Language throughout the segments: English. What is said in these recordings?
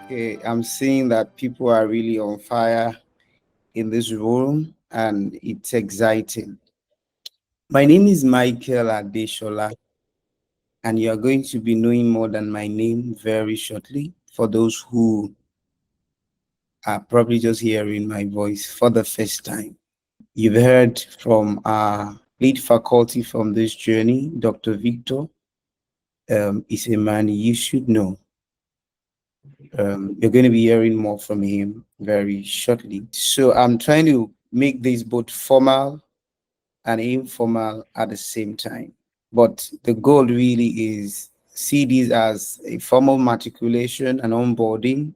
Okay, I'm seeing that people are really on fire in this room and it's exciting. My name is Michael Adeshola, and you are going to be knowing more than my name very shortly for those who are probably just hearing my voice for the first time. You've heard from our lead faculty from this journey, Dr. Victor. Is a man you should know. You're going to be hearing more from him very shortly. So I'm trying to make this both formal and informal at the same time. But the goal really is see this as a formal matriculation and onboarding,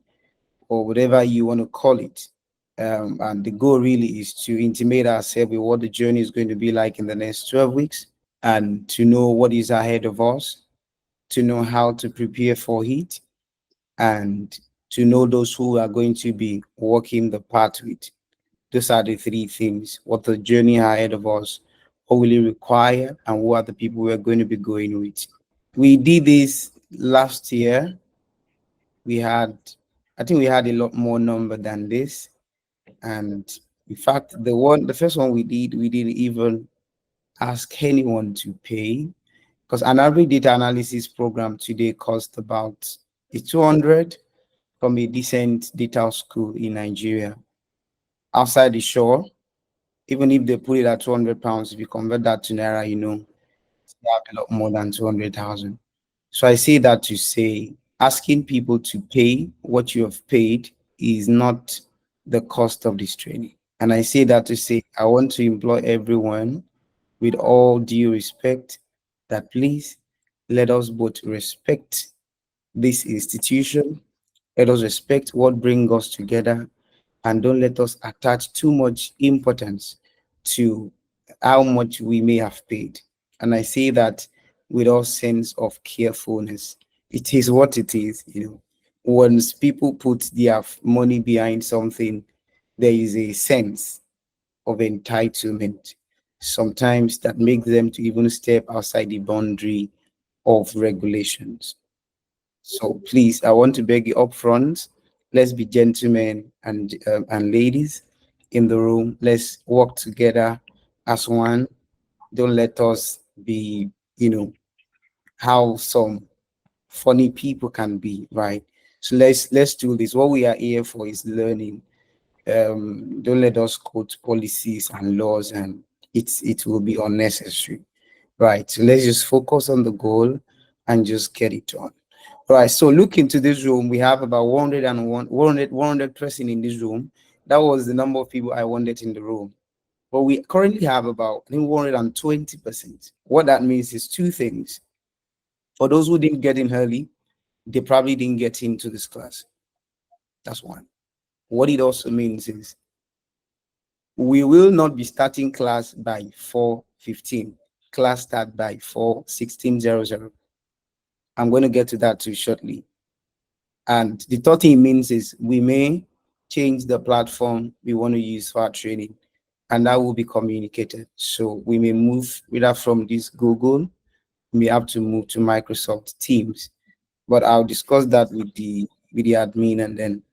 or whatever you want to call it. And the goal really is to intimate ourselves with what the journey is going to be like in the next 12 weeks and to know what is ahead of us, to know how to prepare for it, and to know those who are going to be walking the path with. Those are the three things: what the journey ahead of us, what will it require, and who are the people we're going to be going with. We did this last year. We had, I think we had a lot more number than this. And in fact, the first one we didn't even ask anyone to pay, because an average data analysis program today costs about 200 from a decent data school in Nigeria. Outside the shore, even if they put it at 200 pounds, if you convert that to naira, you have a lot more than 200,000. So I say that to say asking people to pay what you have paid is not the cost of this training. And I say that to say I want to implore everyone with all due respect that please let us both respect this institution, let us respect what brings us together, and don't let us attach too much importance to how much we may have paid. And I say that with all sense of carefulness. It is what it is. Once people put their money behind something, there is a sense of entitlement, sometimes that makes them to even step outside the boundary of regulations. So please, I want to beg you up front. Let's be gentlemen and ladies in the room. Let's work together as one. Don't let us be, how some funny people can be, right? So let's do this. What we are here for is learning. Don't let us quote policies and laws, and it will be unnecessary, right? So let's just focus on the goal and just get it done. Right. So look into this room. We have about 100 person in this room. That was the number of people I wanted in the room. But we currently have about, I think, 120%. What that means is two things. For those who didn't get in early, they probably didn't get into this class. That's one. What it also means is we will not be starting class by 4:15. Class start by 4:16:00. I'm going to get to that too shortly. And the third thing it means is we may change the platform we want to use for our training, and that will be communicated. So we may move either from this Google, we may have to move to Microsoft Teams. But I'll discuss that with the admin, and then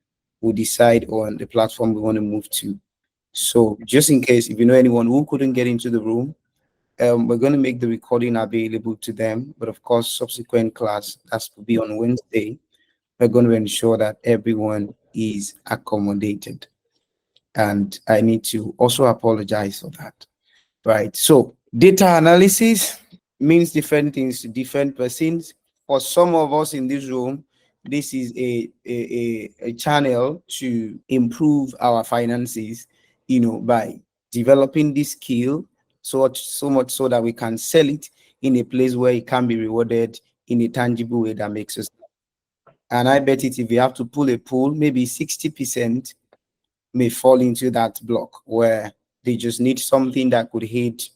we'll decide on the platform we want to move to. So just in case, if you know anyone who couldn't get into the room, we're going to make the recording available to them. But of course, subsequent class has to be on Wednesday. We're going to ensure that everyone is accommodated. And I need to also apologize for that. Right. So data analysis means different things to different persons. For some of us in this room, this is a channel to improve our finances, by developing this skill so much so that we can sell it in a place where it can be rewarded in a tangible way that makes us. And I bet it if you have to pull a pool, maybe 60% may fall into that block where they just need something that could hit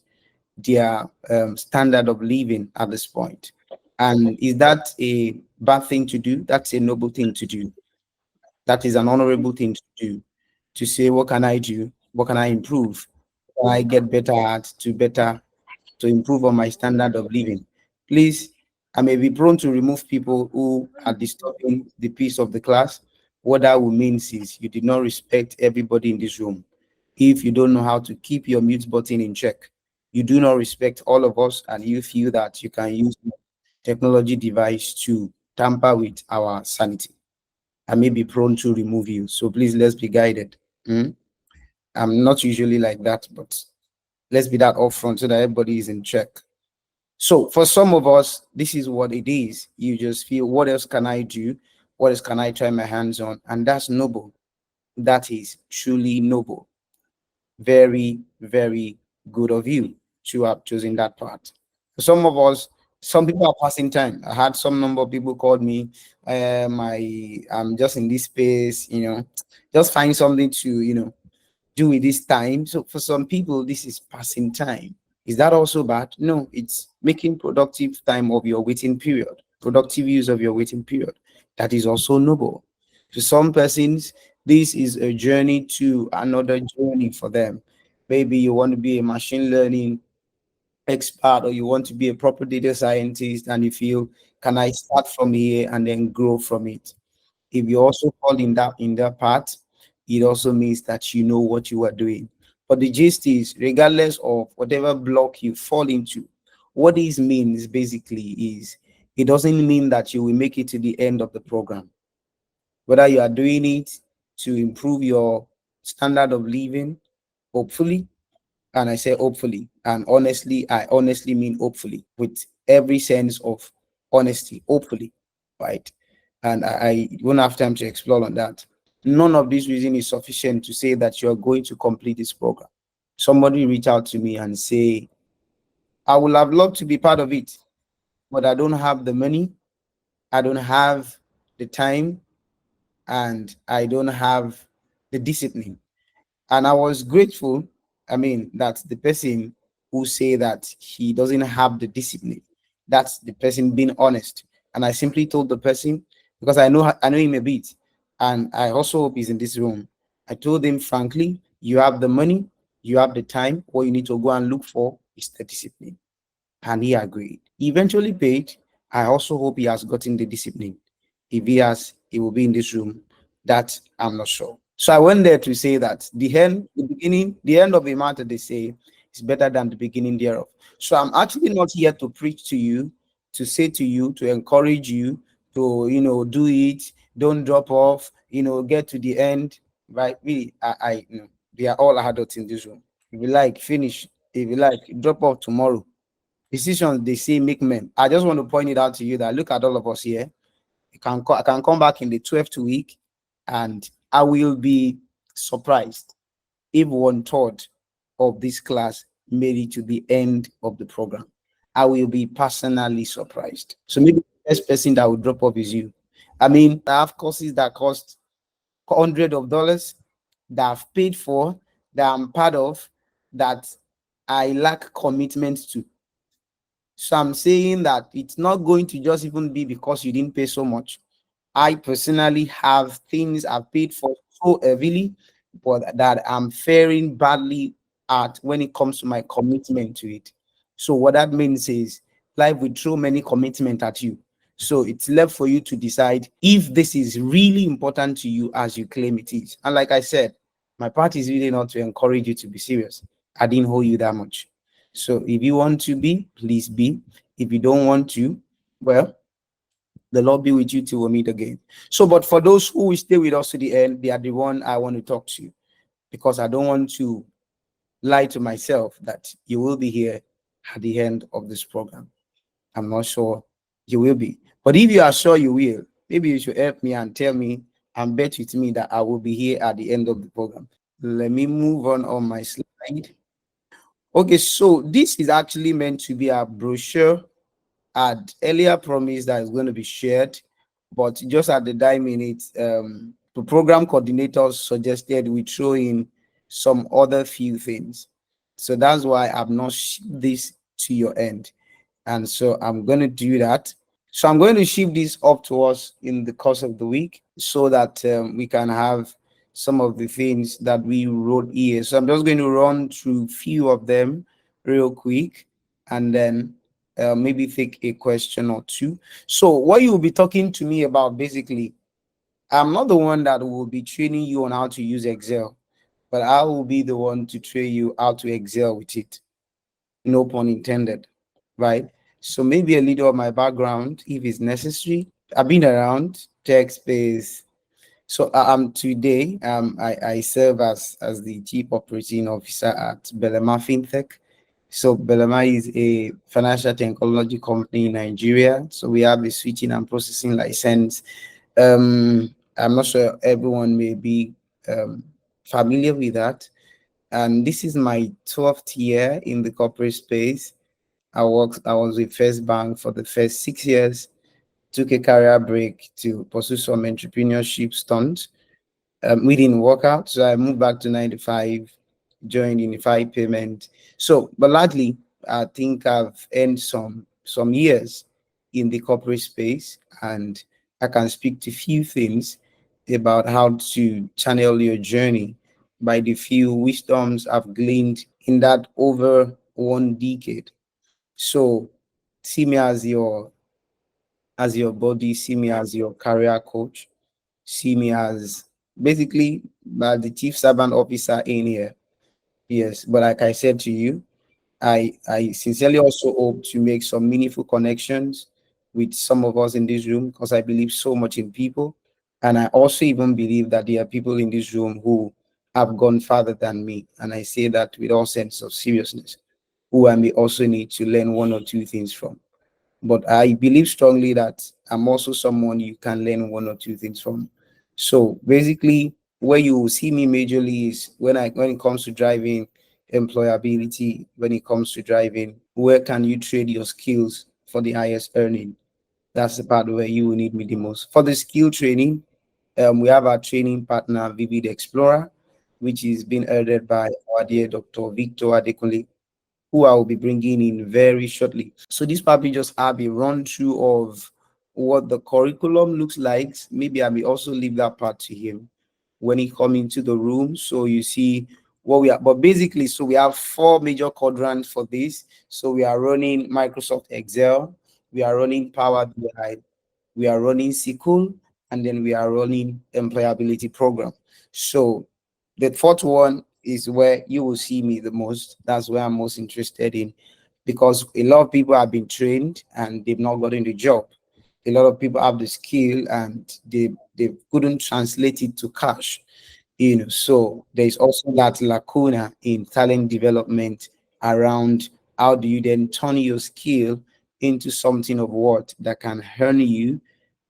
their standard of living at this point. And is that a bad thing to do? That's a noble thing to do. That is an honorable thing to do. To say, what can I do? What can I improve? Can I get better at to improve on my standard of living? Please, I may be prone to remove people who are disturbing the peace of the class. What that will mean is you did not respect everybody in this room. If you don't know how to keep your mute button in check, you do not respect all of us, and you feel that you can use technology device to tamper with our sanity and may be prone to remove you. So please, let's be guided. Mm? I'm not usually like that, but let's be that upfront so that everybody is in check. So for some of us, this is what it is. You just feel, what else can I do? What else can I try my hands on? And that's noble. That is truly noble. Very, very good of you to have chosen that path. For some of us, some people are passing time. I had some number of people called me. I'm just in this space, just find something to, do with this time. So for some people, this is passing time. Is that also bad? No, it's making productive time of your waiting period, productive use of your waiting period. That is also noble. To some persons, this is a journey to another journey for them. Maybe you want to be a machine learning expert, or you want to be a proper data scientist, and you feel, can I start from here and then grow from it? If you also fall in that part, it also means that you know what you are doing. But the gist is, regardless of whatever block you fall into, what this means basically is, it doesn't mean that you will make it to the end of the program. Whether you are doing it to improve your standard of living, hopefully, and I say hopefully, and honestly, I honestly mean hopefully, with every sense of honesty, hopefully, right? And I won't have time to explore on that. None of this reason is sufficient to say that you're going to complete this program. Somebody reach out to me and say, I would have loved to be part of it, but I don't have the money, I don't have the time, and I don't have the discipline. And I was grateful, that the person who say that he doesn't have the discipline, that's the person being honest. And I simply told the person, because I know him a bit, and I also hope he's in this room. I told him frankly, you have the money, you have the time. What you need to go and look for is the discipline. And he agreed. He eventually paid. I also hope he has gotten the discipline. If he has, he will be in this room. That I'm not sure. So I went there to say that the end of a matter, they say, is better than the beginning thereof. So I'm actually not here to preach to you, to say to you, to encourage you to, do it, don't drop off, get to the end, right? Really, they are all adults in this room. If you like, finish. If you like, drop off tomorrow. Decisions, they say, make men. I just want to point it out to you that look at all of us here. I can come back in the 12th week, and I will be surprised if 1/3 of this class made it to the end of the program. I will be personally surprised. So maybe the first person that will drop off is you. I have courses that cost hundreds of dollars that I've paid for, that I'm part of, that I lack commitment to. So I'm saying that it's not going to just even be because you didn't pay so much. I personally have things I've paid for so heavily, but that I'm faring badly at when it comes to my commitment to it. So what that means is, life will throw many commitment at you. So it's left for you to decide if this is really important to you as you claim it is. And like I said, my part is really not to encourage you to be serious. I didn't hold you that much. So if you want to be, please be. If you don't want to, well, the Lord be with you till we meet again. So, but for those who will stay with us to the end, they are the one I want to talk to, because I don't want to lie to myself that you will be here at the end of this program. I'm not sure you will be. But if you are sure you will, maybe you should help me and tell me and bet with me that I will be here at the end of the program. Let me move on my slide. Okay, so this is actually meant to be a brochure. I'd earlier promised that it's going to be shared, but just at the dying minute, the program coordinators suggested we throw in some other few things. So that's why I've not shipped this to your end. And so I'm going to do that. So I'm going to ship this up to us in the course of the week so that we can have some of the things that we wrote here. So I'm just going to run through few of them real quick, and then maybe take a question or two. So what you will be talking to me about basically I'm not the one that will be training you on how to use Excel, but I will be the one to train you how to excel with it. No pun intended, right? So maybe a little of my background, if it's necessary. I've been around tech space. So today I serve as the chief operating officer at Belema FinTech. So Belema is a financial technology company in Nigeria. So we have a switching and processing license. I'm not sure everyone may be familiar with that. And this is my 12th year in the corporate space. I was with First Bank for the first 6 years, took a career break to pursue some entrepreneurship stunts. We didn't work out, so I moved back to 95, joined Unified Payment. So, but largely, I think I've earned some years in the corporate space, and I can speak to few things about how to channel your journey by the few wisdoms I've gleaned in that over 1 decade. So, see me as your body, see me as your career coach, see me as basically the chief servant officer in here. Yes, but like I said to you, I sincerely also hope to make some meaningful connections with some of us in this room because I believe so much in people. And I also even believe that there are people in this room who have gone farther than me. And I say that with all sense of seriousness, who I may also need to learn one or two things from. But I believe strongly that I'm also someone you can learn one or two things from. So basically, where you will see me majorly is when it comes to driving employability, when it comes to driving, where can you trade your skills for the highest earning? That's the part where you will need me the most. For the skill training, we have our training partner, Vivid Explorer, which is being headed by our dear Dr. Victor Adekunle, who I will be bringing in very shortly. So this probably just have a run through of what the curriculum looks like. Maybe I may also leave that part to him when he come into the room. So you see what we are, but basically, so we have four major quadrants for this. So we are running Microsoft Excel, we are running Power BI, we are running SQL, and then we are running employability program. So the fourth one is where you will see me the most. That's where I'm most interested in because a lot of people have been trained and they've not gotten the job. A lot of people have the skill and they couldn't translate it to cash. So there's also that lacuna in talent development around how do you then turn your skill into something of what that can earn you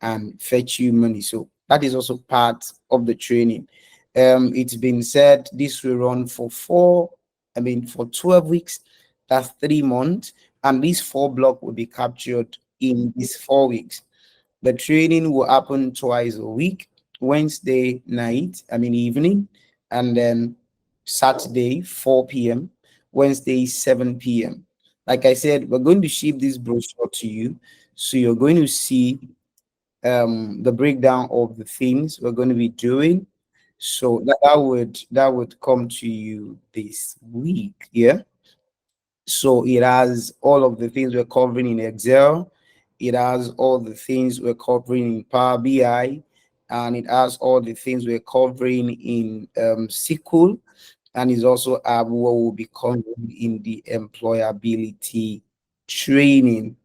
and fetch you money. So that is also part of the training. It's been said this will run for 12 weeks. That's 3 months, and this four block will be captured in these 4 weeks. The training will happen twice a week, Wednesday night, evening, and then Saturday 4 p.m., Wednesday 7 p.m. Like I said, we're going to ship this brochure to you. So you're going to see the breakdown of the things we're going to be doing. So that would come to you this week. Yeah. So it has all of the things we're covering in Excel. It has all the things we're covering in Power BI, and it has all the things we're covering in SQL, and it's also what will be covering in the employability training,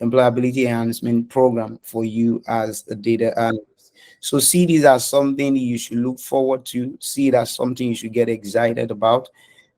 employability enhancement program for you as a data analyst. So see this as something you should look forward to. See it as something you should get excited about.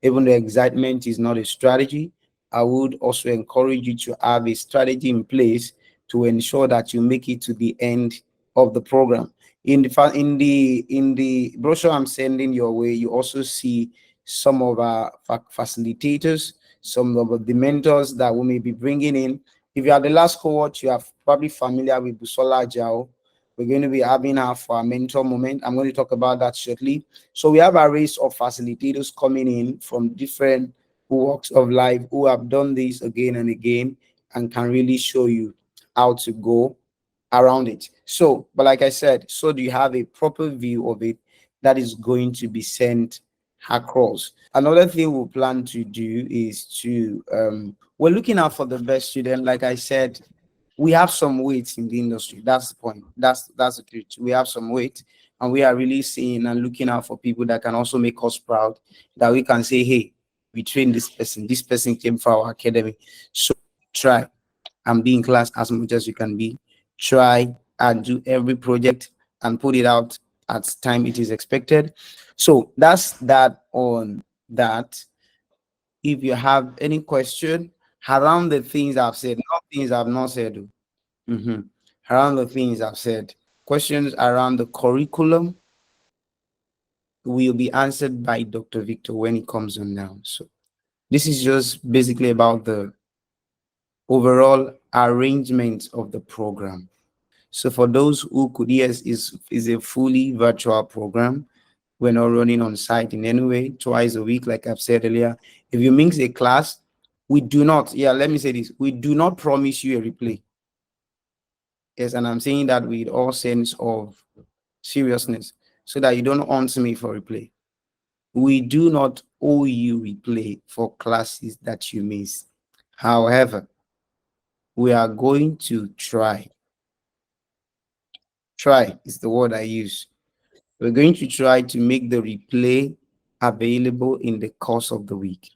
Even though excitement is not a strategy, I would also encourage you to have a strategy in place to ensure that you make it to the end of the program. In the brochure I'm sending your way, you also see some of our facilitators, some of the mentors that we may be bringing in. If you are the last cohort, you are probably familiar with Busola Jao. We're going to be having her for our mentor moment. I'm going to talk about that shortly. So we have a race of facilitators coming in from different walks of life who have done this again and again and can really show you how to go around it. So, but like I said, so do you have a proper view of it that is going to be sent across? Another thing we plan to do is we're looking out for the best student. Like I said, we have some weight in the industry. That's the point. That's the truth. We have some weight, and we are really seeing and looking out for people that can also make us proud. That we can say, hey, we trained this person. This person came from our academy. So try and be in class as much as you can be. Try and do every project and put it out at time it is expected. So that's that on that. If you have any question around the things I've said, not things I've not said, around the things I've said, questions around the curriculum will be answered by Dr. Victor when he comes on now. So this is just basically about the overall arrangement of the program. So for those who could, yes, is a fully virtual program. We're not running on site in any way, twice a week, like I've said earlier. If you mix a class, we do not, yeah, let me say this, we do not promise you a replay. Yes, and I'm saying that with all sense of seriousness, so that you don't answer me for replay. We do not owe you replay for classes that you miss. However, we are going to try. Try is the word I use. We're going to try to make the replay available in the course of the week.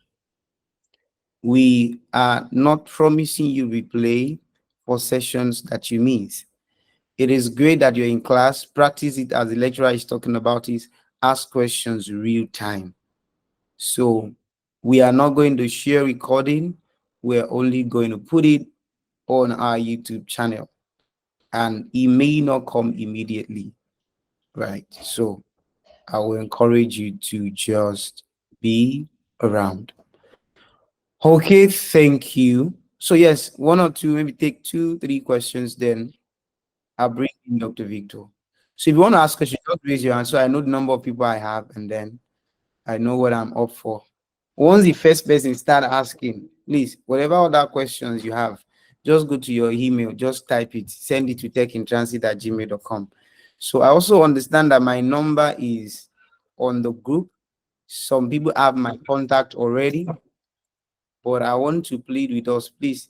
We are not promising you replay for sessions that you miss. It is great that you're in class. Practice it as the lecturer is talking about it. Ask questions real time. So we are not going to share recording. We're only going to put it on our YouTube channel. And it may not come immediately. Right. So I will encourage you to just be around. Okay, thank you. So yes, one or two, maybe take two, three questions, then I'll bring in Dr. Victor. So if you want to ask questions, just raise your hand so I know the number of people I have, and then I know what I'm up for. Once the first person start asking, please, whatever other questions you have, just go to your email, just type it, send it to techintransit@gmail.com. So I also understand that my number is on the group. Some people have my contact already, but I want to plead with us, please.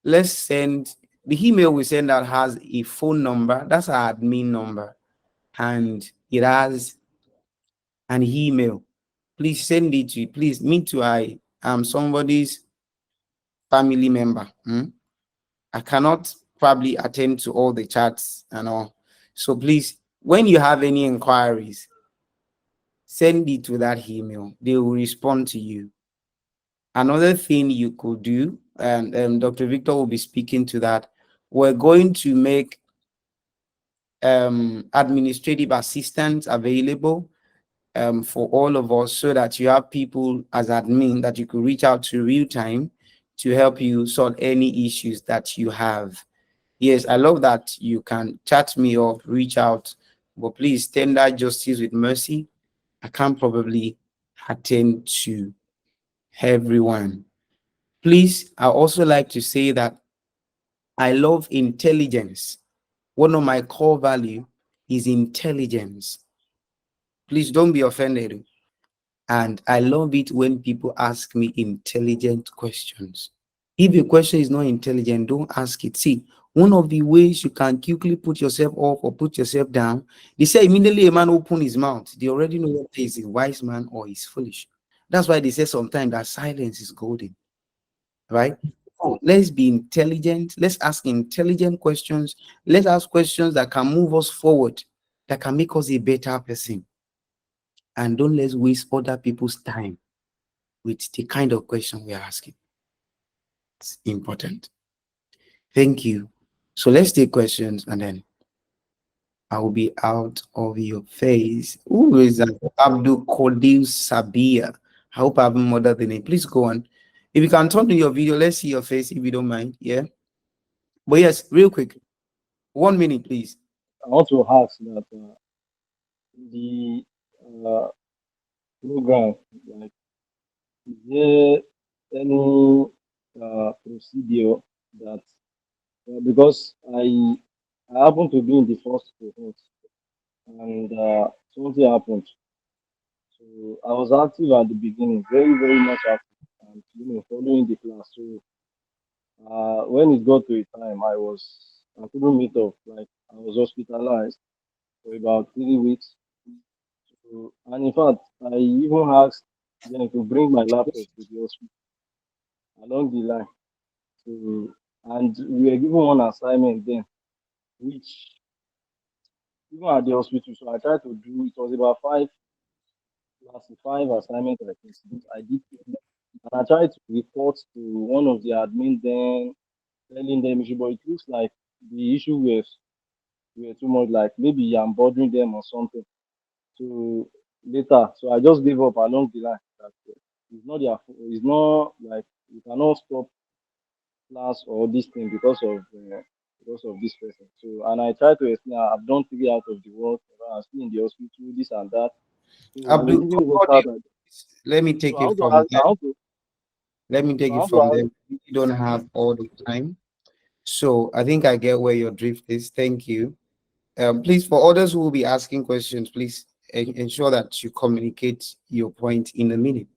Let's send the email we send out has a phone number. That's our admin number, and it has an email. Please send it to. Please, me too. I am somebody's family member. I cannot probably attend to all the chats and all. So please, when you have any inquiries, send it to that email. They will respond to you. Another thing you could do, and Dr. Victor will be speaking to that, we're going to make administrative assistants available for all of us, so that you have people as admin that you could reach out to real time to help you solve any issues that you have. Yes, I love that you can chat me or reach out, but please tender justice with mercy. I can't probably attend to everyone. Please, I also like to say that I love intelligence. One of my core value is intelligence. Please don't be offended. And I love it when people ask me intelligent questions. If a question is not intelligent, don't ask it. See, one of the ways you can quickly put yourself off or put yourself down, they say immediately a man open his mouth, they already know whether he's a wise man or he's foolish. That's why they say sometimes that silence is golden, right? Oh, let's be intelligent. Let's ask intelligent questions. Let's ask questions that can move us forward, that can make us a better person. And don't let's waste other people's time with the kind of question we are asking. It's important. Thank you. So let's take questions, and then I will be out of your face. Who is that? Abdul Kodil Sabia. I hope I haven't murdered the name. Please go on. If you can turn to your video, let's see your face if you don't mind. Yeah. But yes, real quick. 1 minute, please. I want to ask that the uh, program, like, is there any procedure that because I happen to be in the first cohort and something happened. So I was active at the beginning, very much active, and following the class. So When it got to a time, I couldn't meet up. Like I was hospitalized for about 3 weeks. So, and in fact, I even asked them to bring my laptop to the hospital along the line. So, and we were given one assignment then, which even at the hospital. So I tried to do. It was about five assignments I think. I did three. And I tried to report to one of the admin then, telling them issue, but it looks like the issue were too much. Like maybe I'm bothering them or something. So later, so I just gave up along the line. That it's not their it's not like you cannot stop class or this thing because of this person. So and I try to explain I've done three out of the work, I'm still in the hospital, this and that. So and it Abdul, didn't work audio, out like that. let me So take it from I them. want to Let me so take I it want to from ask them. We don't have all the time. So I think I get where your drift is. Thank you. Please, for others who will be asking questions, please ensure that you communicate your point in a minute,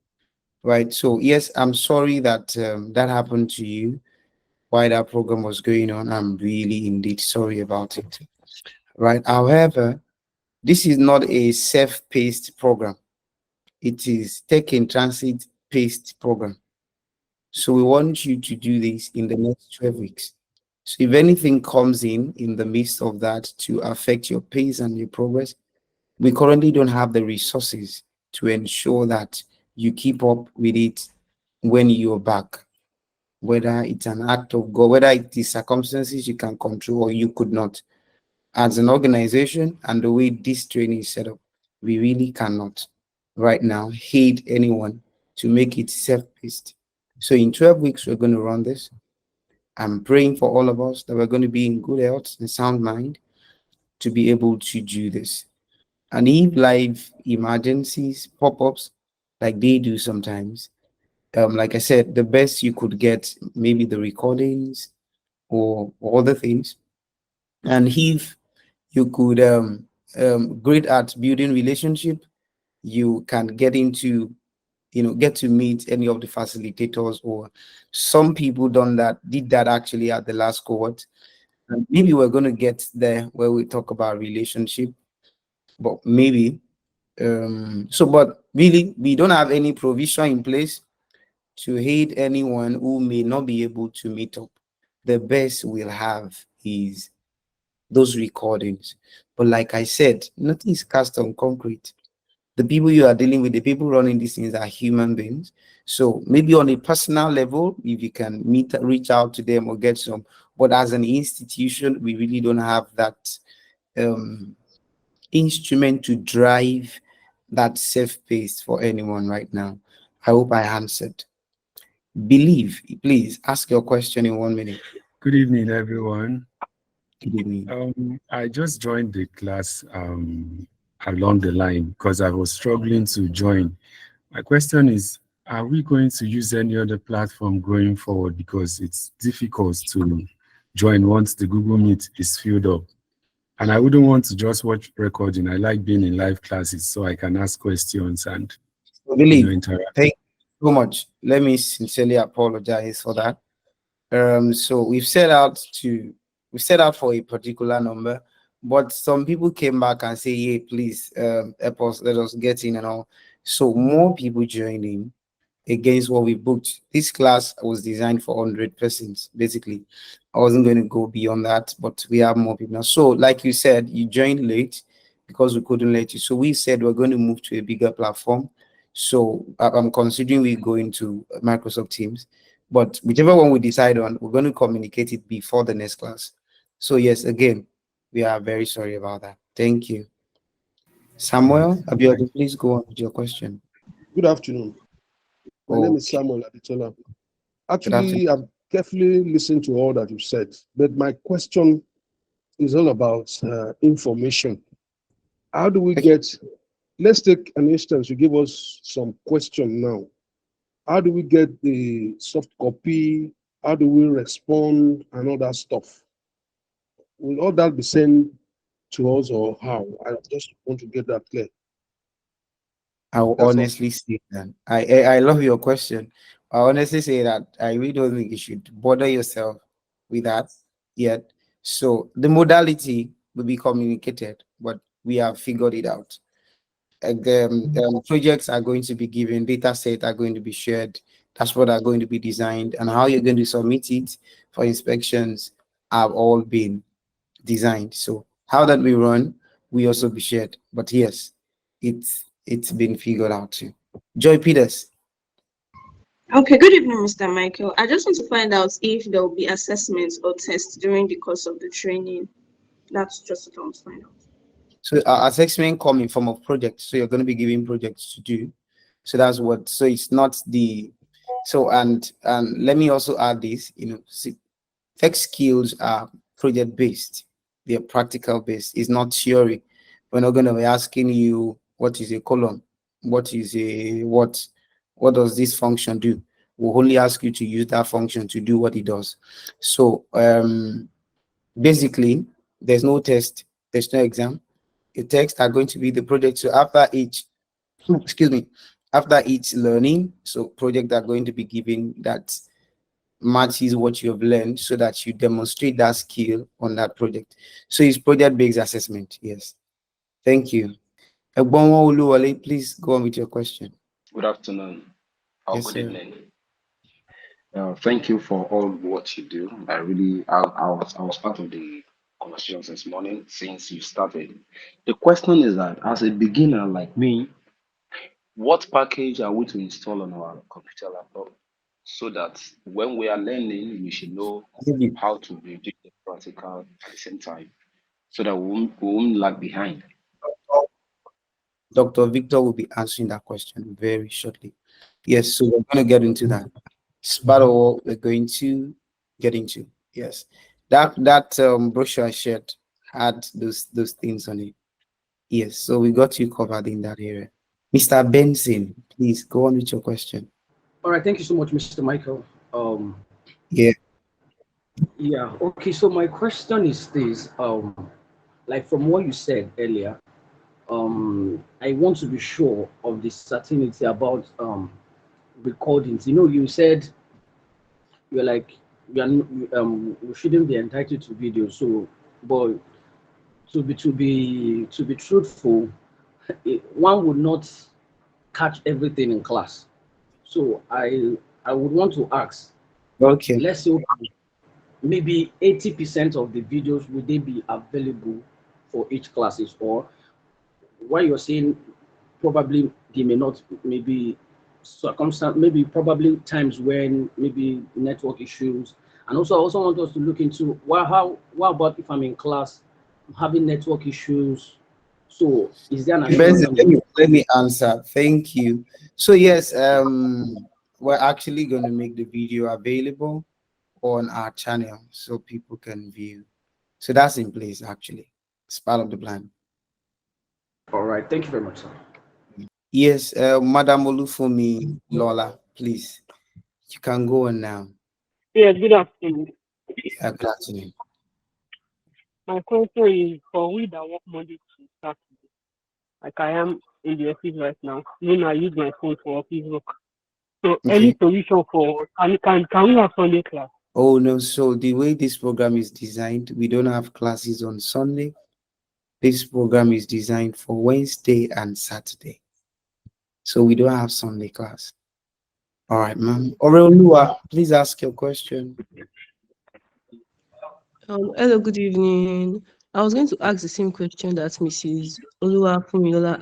right? So yes, I'm sorry that that happened to you while that program was going on. I'm really indeed sorry about it, right? However, this is not a self-paced program. It is Tech in Transit paced program. So we want you to do this in the next 12 weeks. So if anything comes in the midst of that to affect your pace and your progress, we currently don't have the resources to ensure that you keep up with it when you're back, whether it's an act of God, whether it is circumstances you can control or you could not. As an organization and the way this training is set up, we really cannot right now aid anyone to make it self-paced. So in 12 weeks, we're going to run this. I'm praying for all of us that we're going to be in good health and sound mind to be able to do this. And if life emergencies pop ups like they do sometimes, like I said, the best you could get maybe the recordings or other things. And if you could great at building relationship, you can get into get to meet any of the facilitators or some people did that actually at the last cohort. And maybe we're going to get there where we talk about relationship, but maybe but really we don't have any provision in place to aid anyone who may not be able to meet up. The best we'll have is those recordings. But like I said, nothing is cast on concrete. The people you are dealing with, the people running these things are human beings. So maybe on a personal level, if you can reach out to them or get some. But as an institution, we really don't have that um, instrument to drive that safe pace for anyone right now. I hope I answered. Believe, please ask your question in 1 minute. Good evening, everyone. Good evening. I just joined the class along the line because I was struggling to join. My question is, are we going to use any other platform going forward? Because it's difficult to join once the Google Meet is filled up. And I wouldn't want to just watch recording. I like being in live classes so I can ask questions and, Believe, interact. thank you so much. Let me sincerely apologize for that. So we've set out for a particular number, but some people came back and say, "Hey, please, help us, let us get in and all." So more people joined in against what we booked. This class was designed for 100 persons, basically. I wasn't going to go beyond that, but we have more people now. So, like you said, you joined late because we couldn't let you. So we said we're going to move to a bigger platform. So I'm considering we go into Microsoft Teams, but whichever one we decide on, we're going to communicate it before the next class. So yes, again, we are very sorry about that. Thank you. All right. Samuel, Thank Abiodun, please go on with your question. Good afternoon. My name is Okay, Samuel Aditola. good afternoon. Actually, I've carefully listened to all that you've said, but my question is all about information. How do we Okay. get, let's take an instance, you give us some question now. How do we get the soft copy? How do we respond and all that stuff? Will all that be sent to us or how? I just want to get that clear. I will That's all. honestly say that I love your question. I honestly say that I really don't think you should bother yourself with that yet. So the modality will be communicated, but we have figured it out. Projects are going to be given, data set are going to be shared, dashboard are going to be designed, and how you're going to submit it for inspections have all been designed. So how that we run, we also be shared. But yes, it's been figured out too. Joy Peters. Okay, good evening, Mr. Michael. I just want to find out if there will be assessments or tests during the course of the training. That's just what I want to find out. So assessment come in form of projects. So you're going to be given projects to do. So that's what. So it's not the. So and let me also add this. Tech skills are project based. They are practical based. It's not theory. We're not going to be asking you what is a column, what is a what does this function do. We'll only ask you to use that function to do what it does. So basically, there's no test, there's no exam. The text are going to be the project. So after each, excuse me, after each learning, so project are going to be given that matches what you have learned so that you demonstrate that skill on that project. So it's project-based assessment. Yes. Thank you. Egbonwo Oluwole, please go on with your question. Good afternoon or Yes, good sir. evening. Thank you for all what you do. I was part of the conversations this morning since you started. The question is that as a beginner like me, what package are we to install on our computer laptop so that when we are learning, we should know Maybe how to do the practical at the same time so that we won't lag behind. Dr. Victor will be answering that question very shortly. Yes, so we're going to get into that. It's part of what we're going to get into. Yes. That brochure I shared had those things on it. Yes, so we got you covered in that area. Mr. Benson, please go on with your question. All right, thank you so much, Mr. Michael. Um, Yeah. yeah, okay. So my question is this: like from what you said earlier, I want to be sure of the certainty about recordings. You know, you said you're like we shouldn't be entitled to video. So, but to be truthful, one would not catch everything in class. So I would want to ask, Okay. let's say maybe 80% of the videos will they be available for each classes, or what you're saying probably they may not, maybe circumstance, maybe probably times when maybe network issues. And also I also want us to look into what about if I'm in class, I'm having network issues, so is there an assurance Benson, on let the me, let me answer. Thank you. So yes, we're actually going to make the video available on our channel so people can view. So that's in place actually. It's part of the plan. all right, thank you very much, sir. Yes, Madam Olufumi Lola, please. You can go on now. Yes, good afternoon. Yeah, good afternoon. My question is for we that work Monday to Saturday, like I am in the office right now. I use my phone for office work. So any Okay. solution for and can we have Sunday class? Oh no, so the way this program is designed, we don't have classes on Sunday. This program is designed for Wednesday and Saturday. So we don't have Sunday class. All right, ma'am. Oreolua, please ask your question. Hello, good evening. I was going to ask the same question that Mrs. Oluwafunmilola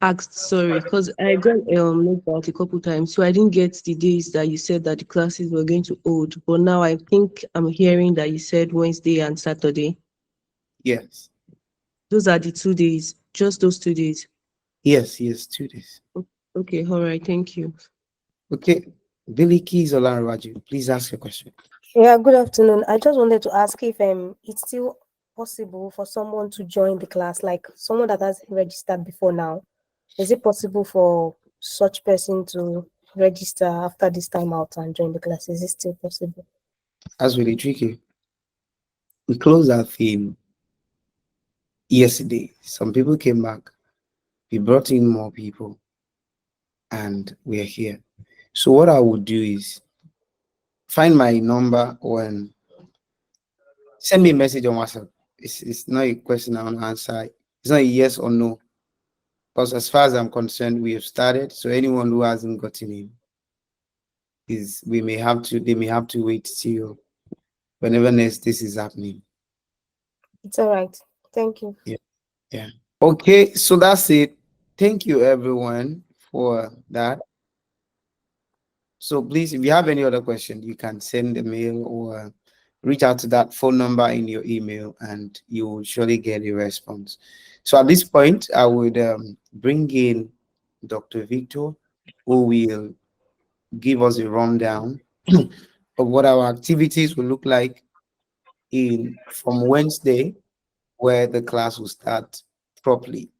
asked, sorry, because I got knocked out a couple times, so I didn't get the days that you said that the classes were going to hold. But now I think I'm hearing that you said Wednesday and Saturday. Yes. Those are the 2 days, just those 2 days. Yes, 2 days. Okay, all right, thank you. Okay. Billy Keys Olanraju, please ask your question. Yeah, good afternoon. I just wanted to ask if it's still possible for someone to join the class, like someone that has registered before now. Is it possible for such person to register after this time out and join the class? Is it still possible? That's really tricky. We closed our theme yesterday. Some people came back. We brought in more people and we're here. So what I would do is find my number or send me a message on WhatsApp. It's not a question I want to answer. It's not a yes or no. Because as far as I'm concerned, we have started. So anyone who hasn't gotten in they may have to wait till whenever next this is happening. It's all right. Thank you. Yeah. Yeah. Okay, so that's it. Thank you everyone for that. So please, if you have any other question, you can send a mail or reach out to that phone number in your email and you will surely get a response. So at this point, I would bring in Dr. Victor, who will give us a rundown of what our activities will look like from Wednesday, where the class will start properly.